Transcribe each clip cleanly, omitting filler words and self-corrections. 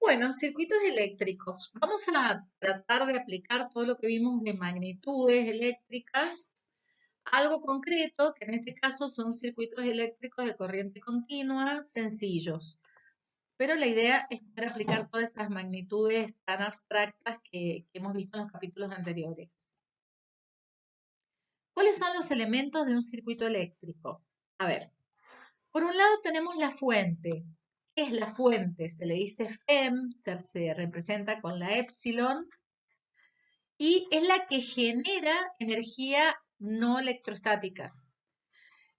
Bueno, circuitos eléctricos. Vamos a tratar de aplicar todo lo que vimos de magnitudes eléctricas, a algo concreto, que en este caso son circuitos eléctricos de corriente continua sencillos. Pero la idea es poder aplicar todas esas magnitudes tan abstractas que hemos visto en los capítulos anteriores. ¿Cuáles son los elementos de un circuito eléctrico? A ver, por un lado tenemos la fuente. ¿Qué es la fuente? Se le dice FEM, se representa con la épsilon, y es la que genera energía no electrostática.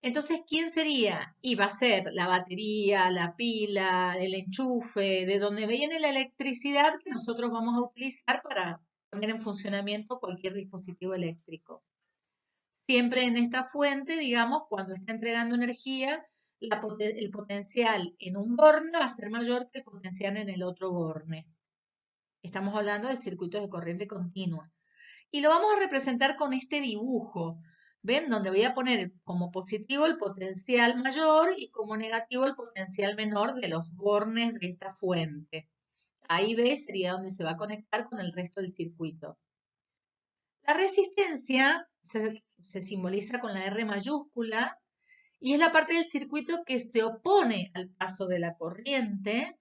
Entonces, ¿quién sería? Y va a ser la batería, la pila, el enchufe, de donde viene la electricidad que nosotros vamos a utilizar para poner en funcionamiento cualquier dispositivo eléctrico. Siempre en esta fuente, digamos, cuando está entregando energía, el potencial en un borne va a ser mayor que el potencial en el otro borne. Estamos hablando de circuitos de corriente continua. Y lo vamos a representar con este dibujo. ¿Ven? Donde voy a poner como positivo el potencial mayor y como negativo el potencial menor de los bornes de esta fuente. Ahí B sería donde se va a conectar con el resto del circuito. La resistencia se simboliza con la R mayúscula y es la parte del circuito que se opone al paso de la corriente.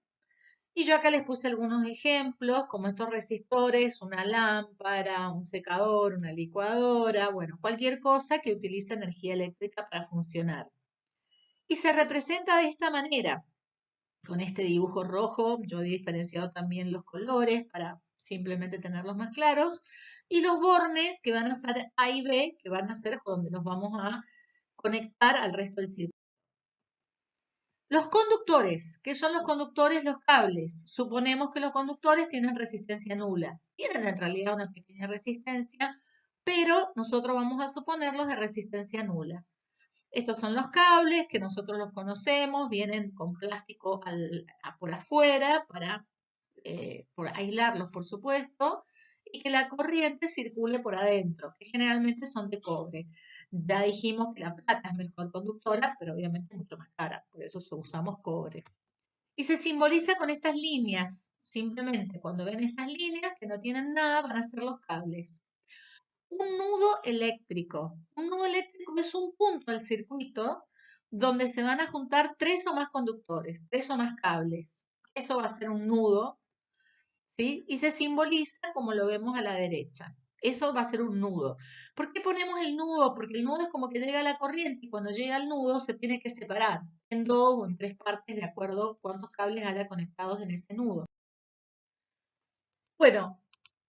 Y yo acá les puse algunos ejemplos, como estos resistores, una lámpara, un secador, una licuadora, bueno, cualquier cosa que utilice energía eléctrica para funcionar. Y se representa de esta manera, con este dibujo rojo. Yo he diferenciado también los colores para simplemente tenerlos más claros. Y los bornes que van a ser A y B, que van a ser donde nos vamos a conectar al resto del circuito. Los conductores, ¿qué son los conductores? Los cables. Suponemos que los conductores tienen resistencia nula. Tienen en realidad una pequeña resistencia, pero nosotros vamos a suponerlos de resistencia nula. Estos son los cables que nosotros los conocemos, vienen con plástico por afuera para por aislarlos, por supuesto, y que la corriente circule por adentro, que generalmente son de cobre. Ya dijimos que la plata es mejor conductora, pero obviamente mucho más cara, por eso usamos cobre. Y se simboliza con estas líneas. Simplemente cuando ven estas líneas que no tienen nada, van a ser los cables. Un nudo eléctrico. Un nudo eléctrico es un punto del circuito donde se van a juntar tres o más conductores, tres o más cables. Eso va a ser un nudo, ¿sí? Y se simboliza como lo vemos a la derecha. Eso va a ser un nudo. ¿Por qué ponemos el nudo? Porque el nudo es como que llega a la corriente y cuando llega al nudo se tiene que separar en dos o en tres partes de acuerdo a cuántos cables haya conectados en ese nudo. Bueno,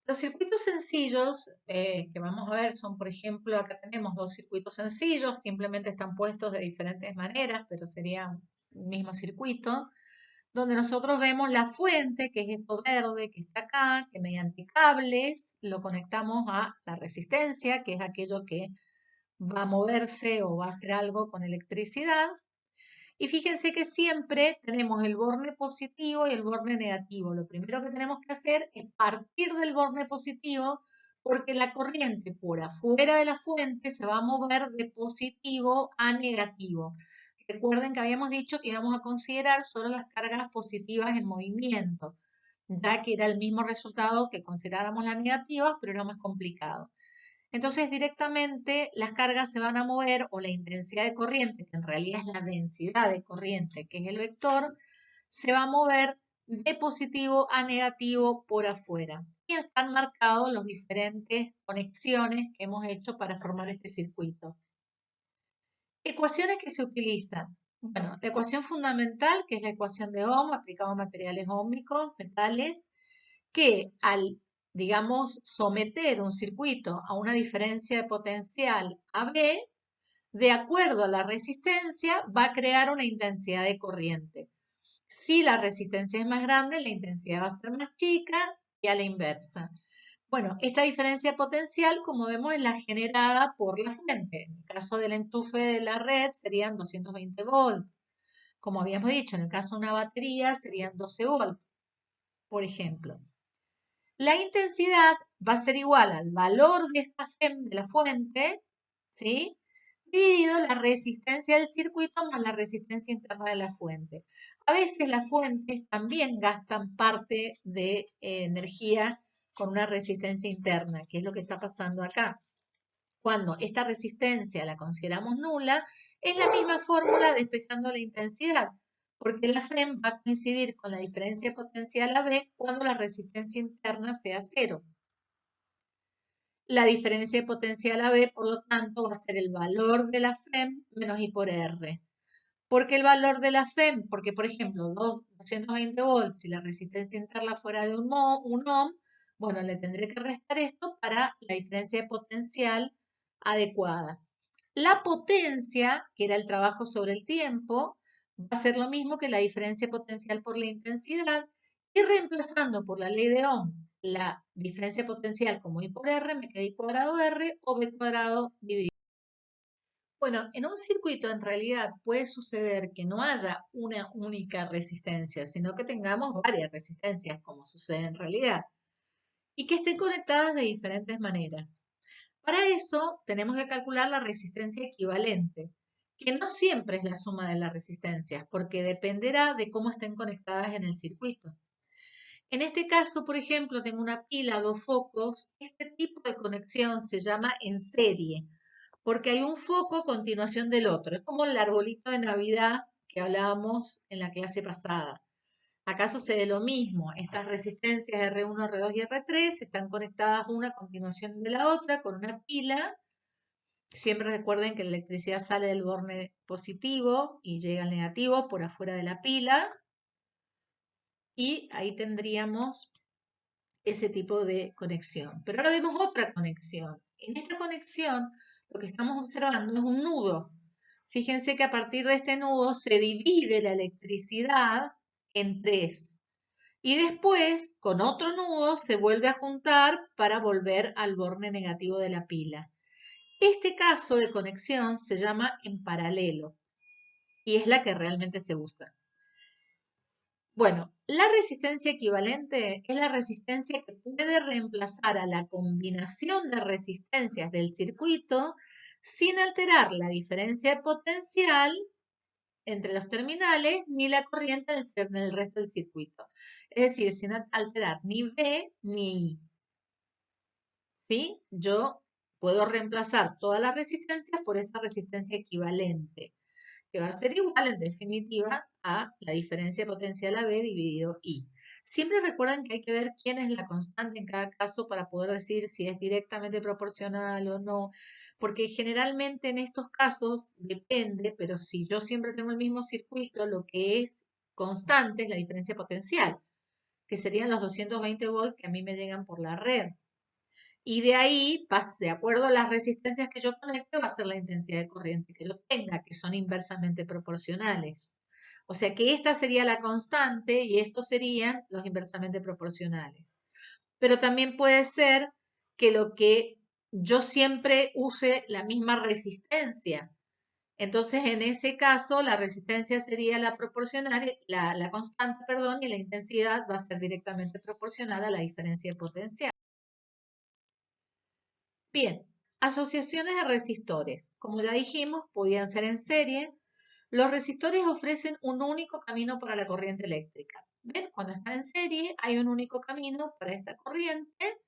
los circuitos sencillos que vamos a ver son, por ejemplo, acá tenemos dos circuitos sencillos, simplemente están puestos de diferentes maneras, pero sería un mismo circuito, donde nosotros vemos la fuente, que es esto verde que está acá, que mediante cables lo conectamos a la resistencia, que es aquello que va a moverse o va a hacer algo con electricidad. Y fíjense que siempre tenemos el borne positivo y el borne negativo. Lo primero que tenemos que hacer es partir del borne positivo porque la corriente por afuera de la fuente se va a mover de positivo a negativo. Recuerden que habíamos dicho que íbamos a considerar solo las cargas positivas en movimiento, ya que era el mismo resultado que consideráramos las negativas, pero era más complicado. Entonces, directamente las cargas se van a mover o la intensidad de corriente, que en realidad es la densidad de corriente, que es el vector, se va a mover de positivo a negativo por afuera. Y están marcados las diferentes conexiones que hemos hecho para formar este circuito. Ecuaciones que se utilizan. Bueno, la ecuación fundamental, que es la ecuación de Ohm aplicado a materiales óhmicos, metales, que al, digamos, someter un circuito a una diferencia de potencial AB, de acuerdo a la resistencia, va a crear una intensidad de corriente. Si la resistencia es más grande, la intensidad va a ser más chica y a la inversa. Bueno, esta diferencia potencial, como vemos, es la generada por la fuente. En el caso del enchufe de la red serían 220 volts. Como habíamos dicho, en el caso de una batería serían 12 volts, por ejemplo. La intensidad va a ser igual al valor de esta FEM de la fuente, ¿sí? dividido la resistencia del circuito más la resistencia interna de la fuente. A veces las fuentes también gastan parte de energía con una resistencia interna, que es lo que está pasando acá. Cuando esta resistencia la consideramos nula, es la misma fórmula despejando la intensidad, porque la FEM va a coincidir con la diferencia potencial AB cuando la resistencia interna sea cero. La diferencia de potencial AB, por lo tanto, va a ser el valor de la FEM menos I por R. ¿Por qué el valor de la FEM? Porque, por ejemplo, 220 volts, si la resistencia interna fuera de un ohm, bueno, le tendré que restar esto para la diferencia de potencial adecuada. La potencia, que era el trabajo sobre el tiempo, va a ser lo mismo que la diferencia potencial por la intensidad, y reemplazando por la ley de Ohm la diferencia potencial como I por R, me queda I cuadrado R o B cuadrado dividido. Bueno, en un circuito en realidad puede suceder que no haya una única resistencia, sino que tengamos varias resistencias, como sucede en realidad, y que estén conectadas de diferentes maneras. Para eso tenemos que calcular la resistencia equivalente, que no siempre es la suma de las resistencias, porque dependerá de cómo estén conectadas en el circuito. En este caso, por ejemplo, tengo una pila, dos focos. Este tipo de conexión se llama en serie, porque hay un foco a continuación del otro. Es como el arbolito de Navidad que hablábamos en la clase pasada. Acá sucede lo mismo. Estas resistencias R1, R2 y R3 están conectadas una a continuación de la otra con una pila. Siempre recuerden que la electricidad sale del borne positivo y llega al negativo por afuera de la pila. Y ahí tendríamos ese tipo de conexión. Pero ahora vemos otra conexión. En esta conexión lo que estamos observando es un nudo. Fíjense que a partir de este nudo se divide la electricidad en tres. Y después, con otro nudo, se vuelve a juntar para volver al borne negativo de la pila. Este caso de conexión se llama en paralelo y es la que realmente se usa. Bueno, la resistencia equivalente es la resistencia que puede reemplazar a la combinación de resistencias del circuito sin alterar la diferencia de potencial entre los terminales ni la corriente en el resto del circuito. Es decir, sin alterar ni B ni I. ¿Sí? Yo puedo reemplazar todas las resistencias por esta resistencia equivalente, que va a ser igual en definitiva a la diferencia potencial AB dividido I. Siempre recuerden que hay que ver quién es la constante en cada caso para poder decir si es directamente proporcional o no, porque generalmente en estos casos depende, pero si yo siempre tengo el mismo circuito, lo que es constante es la diferencia potencial, que serían los 220 volts que a mí me llegan por la red. Y de ahí, de acuerdo a las resistencias que yo conecte, va a ser la intensidad de corriente que yo tenga, que son inversamente proporcionales. O sea que esta sería la constante y estos serían los inversamente proporcionales. Pero también puede ser que lo que yo siempre use la misma resistencia. Entonces, en ese caso, la resistencia sería la proporcional, la constante, perdón, y la intensidad va a ser directamente proporcional a la diferencia de potencial. Bien, asociaciones de resistores. Como ya dijimos, podían ser en serie. Los resistores ofrecen un único camino para la corriente eléctrica. ¿Ven? Cuando están en serie hay un único camino para esta corriente.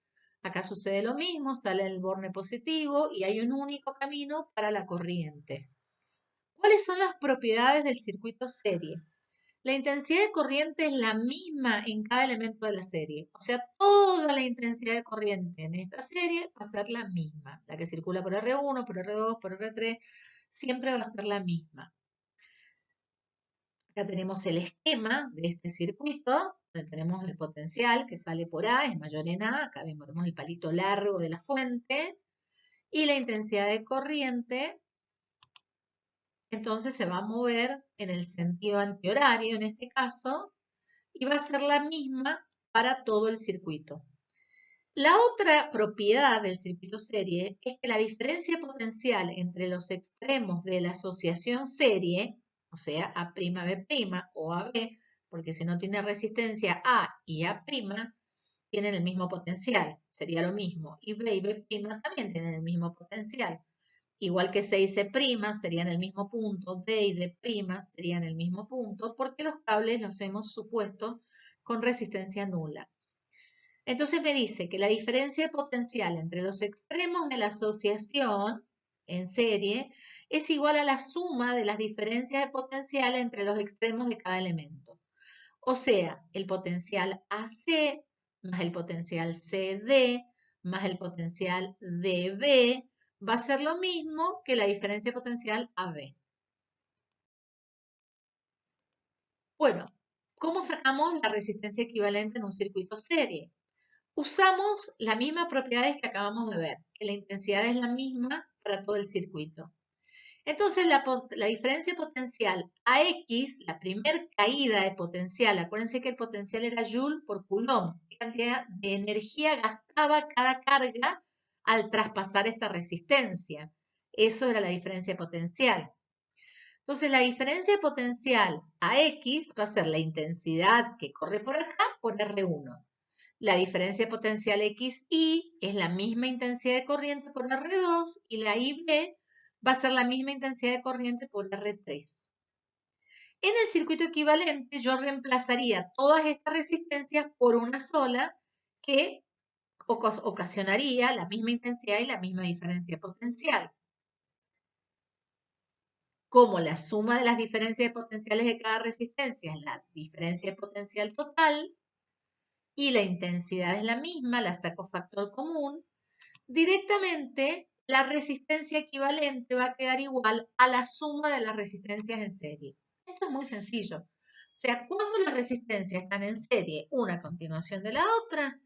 Acá sucede lo mismo, sale el borne positivo y hay un único camino para la corriente. ¿Cuáles son las propiedades del circuito serie? La intensidad de corriente es la misma en cada elemento de la serie. O sea, toda la intensidad de corriente en esta serie va a ser la misma. La que circula por R1, por R2, por R3, siempre va a ser la misma. Acá tenemos el esquema de este circuito, donde tenemos el potencial que sale por A, es mayor en A. Acá vemos el palito largo de la fuente. Y la intensidad de corriente entonces se va a mover en el sentido antihorario en este caso y va a ser la misma para todo el circuito. La otra propiedad del circuito serie es que la diferencia potencial entre los extremos de la asociación serie, o sea, A'B' o AB, porque si no tiene resistencia A y A' tienen el mismo potencial, sería lo mismo, y B y B' también tienen el mismo potencial. igual que C y C' serían el mismo punto, D y D' serían el mismo punto, porque los cables los hemos supuesto con resistencia nula. Entonces me dice que la diferencia potencial entre los extremos de la asociación en serie es igual a la suma de las diferencias de potencial entre los extremos de cada elemento. O sea, el potencial AC más el potencial CD más el potencial DB va a ser lo mismo que la diferencia potencial AB. Bueno, ¿cómo sacamos la resistencia equivalente en un circuito serie? Usamos las mismas propiedades que acabamos de ver, que la intensidad es la misma para todo el circuito. Entonces, la diferencia potencial AX, la primer caída de potencial, acuérdense que el potencial era Joule por Coulomb, qué cantidad de energía gastaba cada carga al traspasar esta resistencia. Eso era la diferencia potencial. Entonces, la diferencia potencial AX va a ser la intensidad que corre por acá por R1. La diferencia potencial XI es la misma intensidad de corriente por R2 y la IB va a ser la misma intensidad de corriente por R3. En el circuito equivalente yo reemplazaría todas estas resistencias por una sola que ocasionaría la misma intensidad y la misma diferencia potencial. Como la suma de las diferencias potenciales de cada resistencia es la diferencia potencial total y la intensidad es la misma, la saco factor común, directamente la resistencia equivalente va a quedar igual a la suma de las resistencias en serie. Esto es muy sencillo. O sea, cuando las resistencias están en serie, una a continuación de la otra,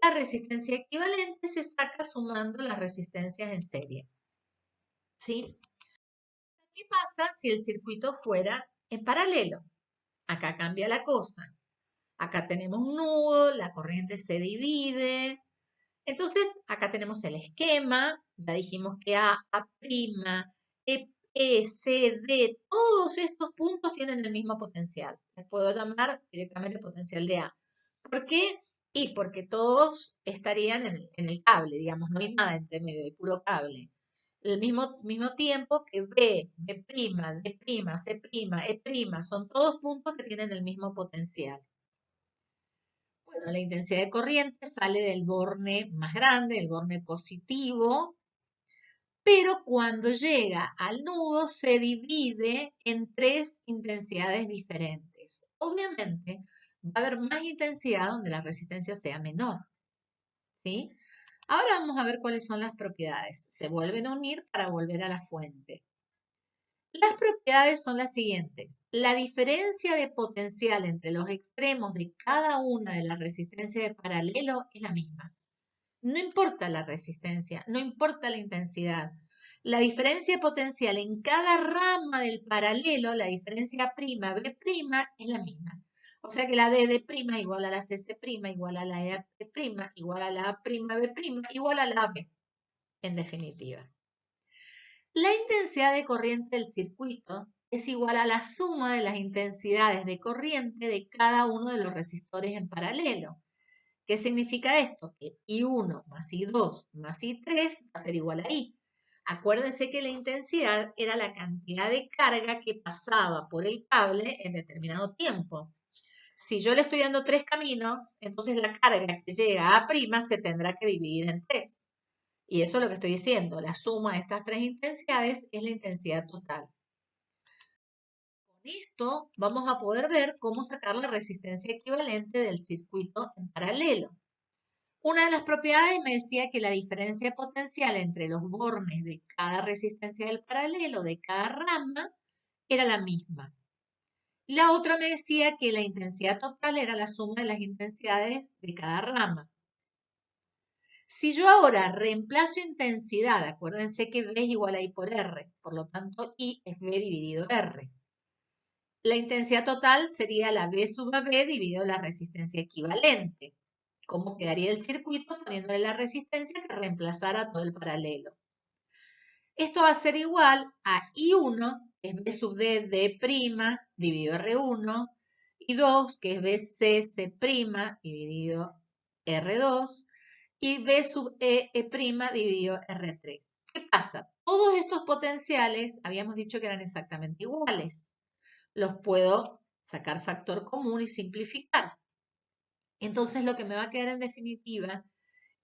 la resistencia equivalente se saca sumando las resistencias en serie. ¿Sí? ¿Qué pasa si el circuito fuera en paralelo? Acá cambia la cosa. Acá tenemos un nudo, la corriente se divide, entonces, acá tenemos el esquema, ya dijimos que A, A', C, D, todos estos puntos tienen el mismo potencial. Les puedo llamar directamente potencial de A. ¿Por qué? Y porque todos estarían en el cable, digamos, no hay nada entre medio, hay puro cable. El mismo tiempo que B, B', D', C', E', son todos puntos que tienen el mismo potencial. Bueno, la intensidad de corriente sale del borne más grande, el borne positivo, pero cuando llega al nudo se divide en tres intensidades diferentes. Obviamente va a haber más intensidad donde la resistencia sea menor, ¿sí? Ahora vamos a ver cuáles son las propiedades. Se vuelven a unir para volver a la fuente. Las propiedades son las siguientes. La diferencia de potencial entre los extremos de cada una de las resistencias de paralelo es la misma. No importa la resistencia, no importa la intensidad. La diferencia de potencial en cada rama del paralelo, la diferencia prima, B', es la misma. O sea que la D' igual a la CC', igual a la E', igual a la A', B', igual a la B, en definitiva. La intensidad de corriente del circuito es igual a la suma de las intensidades de corriente de cada uno de los resistores en paralelo. ¿Qué significa esto? Que I1 más I2 más I3 va a ser igual a I. Acuérdense que la intensidad era la cantidad de carga que pasaba por el cable en determinado tiempo. Si yo le estoy dando tres caminos, entonces la carga que llega a A' se tendrá que dividir en tres. Y eso es lo que estoy diciendo. La suma de estas tres intensidades es la intensidad total. Con esto vamos a poder ver cómo sacar la resistencia equivalente del circuito en paralelo. Una de las propiedades me decía que la diferencia potencial entre los bornes de cada resistencia del paralelo, de cada rama, era la misma. La otra me decía que la intensidad total era la suma de las intensidades de cada rama. Si yo ahora reemplazo intensidad, acuérdense que B es igual a I por R, por lo tanto I es B dividido R. La intensidad total sería la B sub AB dividido la resistencia equivalente. ¿Cómo quedaría el circuito poniéndole la resistencia que reemplazara todo el paralelo? Esto va a ser igual a I1, que es B sub D, dividido R1, I2, que es B C, dividido R2, y B sub E', dividido R3. ¿Qué pasa? todos estos potenciales habíamos dicho que eran exactamente iguales. Los puedo sacar factor común y simplificar. Entonces lo que me va a quedar en definitiva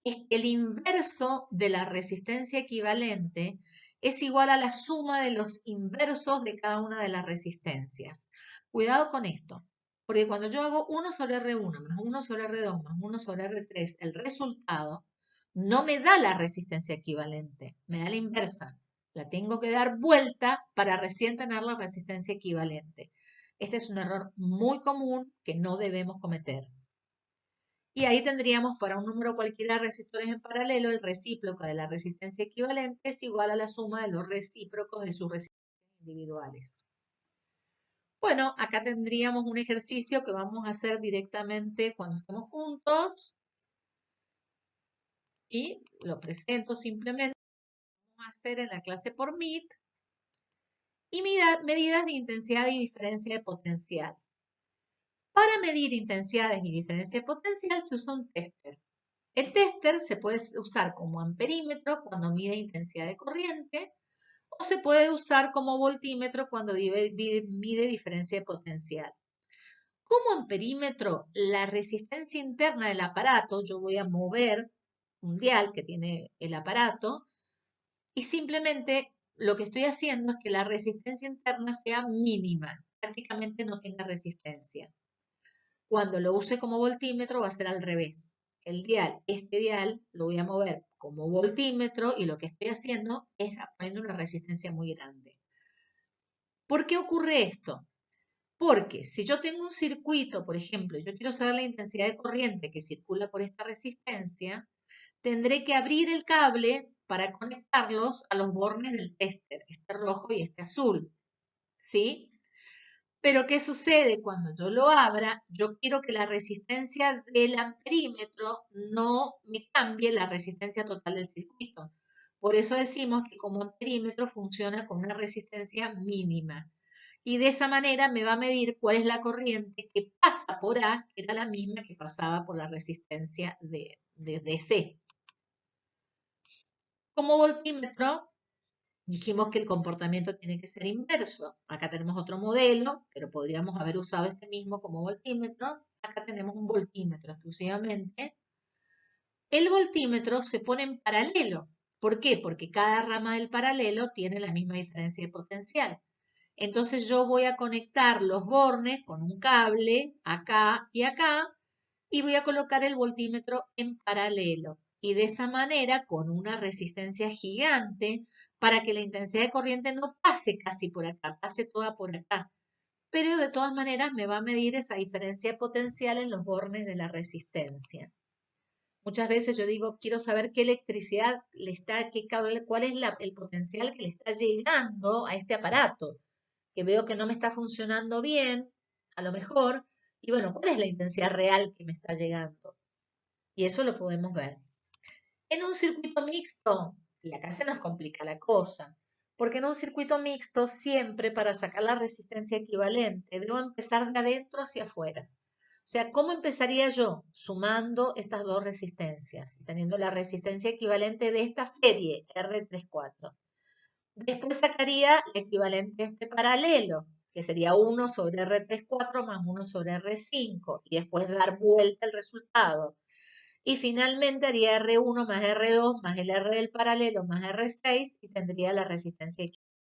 es que el inverso de la resistencia equivalente es igual a la suma de los inversos de cada una de las resistencias. Cuidado con esto, porque cuando yo hago 1 sobre R1 más 1 sobre R2 más 1 sobre R3, el resultado no me da la resistencia equivalente, me da la inversa. La tengo que dar vuelta para recién tener la resistencia equivalente. Este es un error muy común que no debemos cometer. Y ahí tendríamos para un número cualquiera de resistores en paralelo, el recíproco de la resistencia equivalente es igual a la suma de los recíprocos de sus resistencias individuales. Bueno, acá tendríamos un ejercicio que vamos a hacer directamente cuando estemos juntos. Y lo presento simplemente. Vamos a hacer en la clase por Meet. Y medidas de intensidad y diferencia de potencial. Para medir intensidades y diferencia de potencial se usa un tester. El tester se puede usar como amperímetro cuando mide intensidad de corriente o se puede usar como voltímetro cuando mide diferencia de potencial. Como amperímetro, la resistencia interna del aparato, yo voy a mover un dial que tiene el aparato y simplemente lo que estoy haciendo es que la resistencia interna sea mínima, prácticamente no tenga resistencia. Cuando lo use como voltímetro va a ser al revés. Este dial lo voy a mover como voltímetro y lo que estoy haciendo es poniendo una resistencia muy grande. ¿Por qué ocurre esto? Porque si yo tengo un circuito, por ejemplo, yo quiero saber la intensidad de corriente que circula por esta resistencia, tendré que abrir el cable para conectarlos a los bornes del tester, este rojo y este azul. ¿Sí? Pero ¿qué sucede cuando yo lo abra? Yo quiero que la resistencia del amperímetro no me cambie la resistencia total del circuito. Por eso decimos que como amperímetro funciona con una resistencia mínima. Y de esa manera me va a medir cuál es la corriente que pasa por A, que era la misma que pasaba por la resistencia de DC. Como voltímetro, dijimos que el comportamiento tiene que ser inverso. Acá tenemos otro modelo, pero podríamos haber usado este mismo como voltímetro. Acá tenemos un voltímetro exclusivamente. El voltímetro se pone en paralelo. ¿Por qué? Porque cada rama del paralelo tiene la misma diferencia de potencial. Entonces yo voy a conectar los bornes con un cable acá y voy a colocar el voltímetro en paralelo. Y de esa manera, con una resistencia gigante, para que la intensidad de corriente no pase casi por acá, pase toda por acá. Pero de todas maneras me va a medir esa diferencia de potencial en los bornes de la resistencia. Muchas veces yo digo, quiero saber qué electricidad le está, cuál es el potencial que le está llegando a este aparato, que veo que no me está funcionando bien, a lo mejor, y bueno, ¿cuál es la intensidad real que me está llegando? Y eso lo podemos ver. En un circuito mixto, y acá se nos complica la cosa, porque en un circuito mixto siempre para sacar la resistencia equivalente debo empezar de adentro hacia afuera. O sea, ¿cómo empezaría yo? Sumando estas dos resistencias, teniendo la resistencia equivalente de esta serie, R34. Después sacaría la equivalente a este paralelo, que sería 1 sobre R34 más 1 sobre R5, y después dar vuelta el resultado. Y finalmente haría R1 más R2 más el R del paralelo más R6 y tendría la resistencia equivalente.